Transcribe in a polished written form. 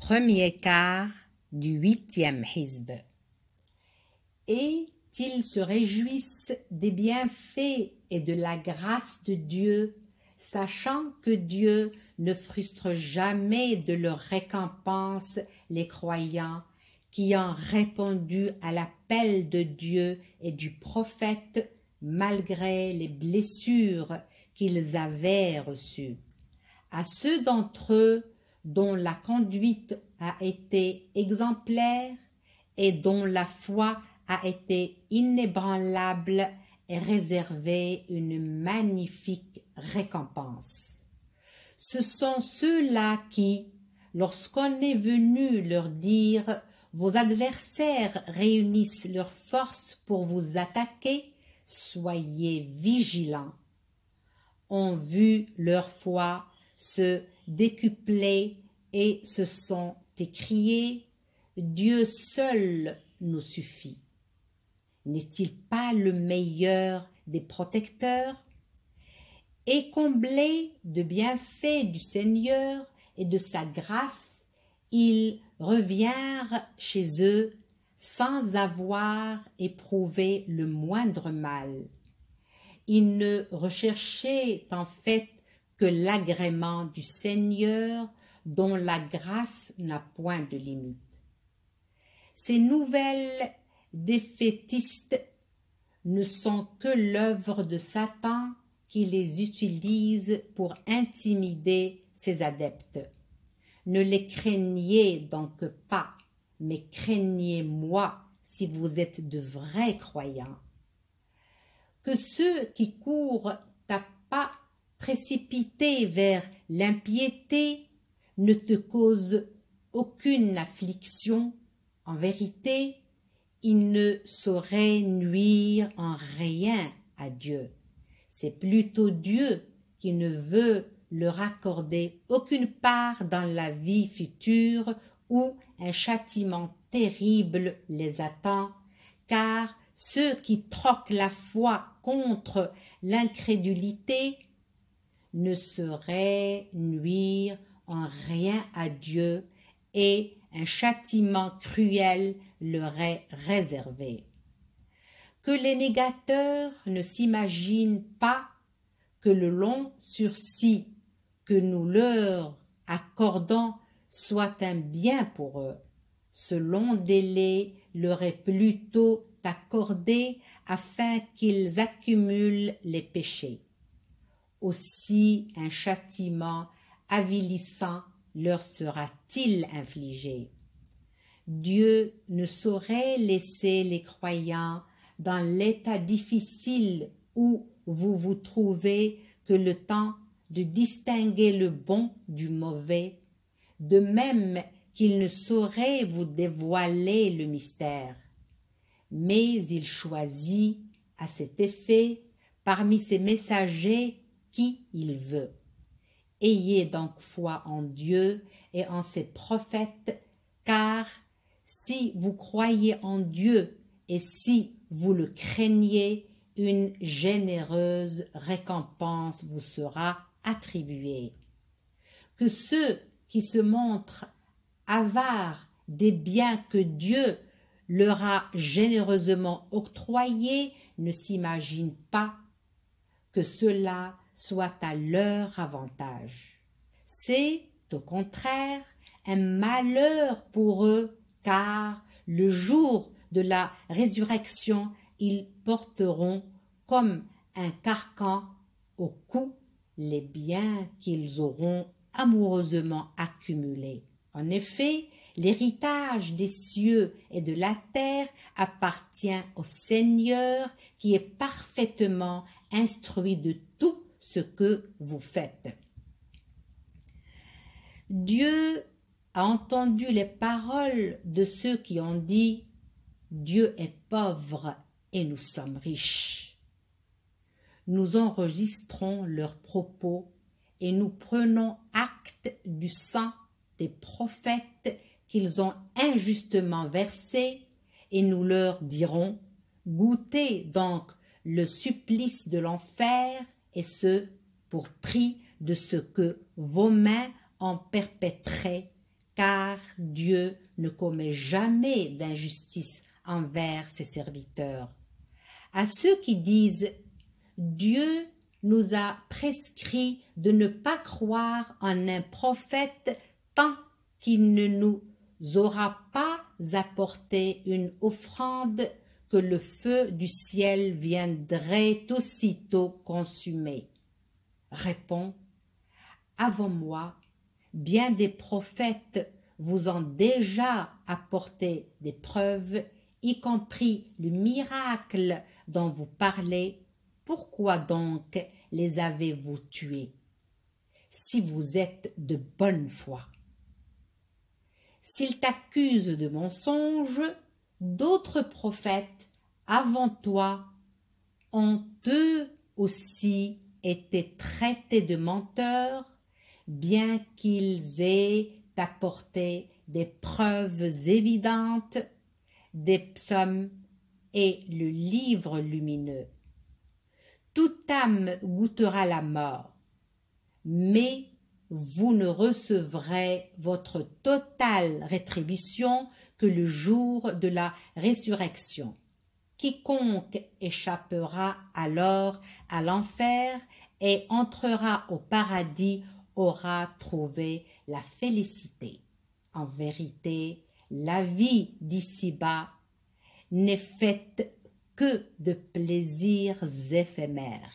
Premier quart du 8e hizb. Et ils se réjouissent des bienfaits et de la grâce de Dieu, sachant que Dieu ne frustre jamais de leur récompense les croyants qui ont répondu à l'appel de Dieu et du prophète malgré les blessures qu'ils avaient reçues. À ceux d'entre eux dont la conduite a été exemplaire et dont la foi a été inébranlable est réservée une magnifique récompense. Ce sont ceux-là qui, lorsqu'on est venu leur dire « Vos adversaires réunissent leurs forces pour vous attaquer, soyez vigilants », ont vu leur foi se décupler et se sont écriés « Dieu seul nous suffit ». N'est-il pas le meilleur des protecteurs? Et comblés de bienfaits du Seigneur et de sa grâce, ils revinrent chez eux sans avoir éprouvé le moindre mal. Ils ne recherchaient en fait que l'agrément du Seigneur dont la grâce n'a point de limite. Ces nouvelles défaitistes ne sont que l'œuvre de Satan qui les utilise pour intimider ses adeptes. Ne les craignez donc pas, mais craignez-moi si vous êtes de vrais croyants. Que ceux qui courent à pas précipités vers l'impiété ne te causent aucune affliction. En vérité, ils ne sauraient nuire en rien à Dieu. C'est plutôt Dieu qui ne veut leur accorder aucune part dans la vie future où un châtiment terrible les attend, car ceux qui troquent la foi contre l'incrédulité ne sauraient nuire en rien à Dieu et un châtiment cruel leur est réservé. Que les négateurs ne s'imaginent pas que le long sursis que nous leur accordons soit un bien pour eux. Ce long délai leur est plutôt accordé afin qu'ils accumulent les péchés. Aussi un châtiment avilissant leur sera-t-il infligé. Dieu ne saurait laisser les croyants dans l'état difficile où vous vous trouvez que le temps de distinguer le bon du mauvais, de même qu'il ne saurait vous dévoiler le mystère. Mais il choisit à cet effet parmi ses messagers qui il veut. Ayez donc foi en Dieu et en ses prophètes, car si vous croyez en Dieu et si vous le craignez, une généreuse récompense vous sera attribuée. Que ceux qui se montrent avares des biens que Dieu leur a généreusement octroyés ne s'imaginent pas que cela soit à leur avantage. C'est, au contraire, un malheur pour eux, car le jour de la résurrection, ils porteront comme un carcan au cou les biens qu'ils auront amoureusement accumulés. En effet, l'héritage des cieux et de la terre appartient au Seigneur qui est parfaitement instruit de tout ce que vous faites. Dieu a entendu les paroles de ceux qui ont dit « Dieu est pauvre et nous sommes riches ». Nous enregistrons leurs propos et nous prenons acte du sang des prophètes qu'ils ont injustement versés et nous leur dirons « Goûtez donc le supplice de l'enfer et ce pour prix de ce que vos mains ont perpétré, car Dieu ne commet jamais d'injustice envers ses serviteurs. À ceux qui disent « Dieu nous a prescrit de ne pas croire en un prophète tant qu'il ne nous aura pas apporté une offrande que le feu du ciel viendrait aussitôt consumer. » Réponds, avant moi, bien des prophètes vous ont déjà apporté des preuves, y compris le miracle dont vous parlez. Pourquoi donc les avez-vous tués, si vous êtes de bonne foi? S'ils t'accusent de mensonge, d'autres prophètes avant toi ont eux aussi été traités de menteurs, bien qu'ils aient apporté des preuves évidentes, des psaumes et le livre lumineux. Toute âme goûtera la mort, mais vous ne recevrez votre totale rétribution que le jour de la résurrection. Quiconque échappera alors à l'enfer et entrera au paradis aura trouvé la félicité. En vérité, la vie d'ici-bas n'est faite que de plaisirs éphémères.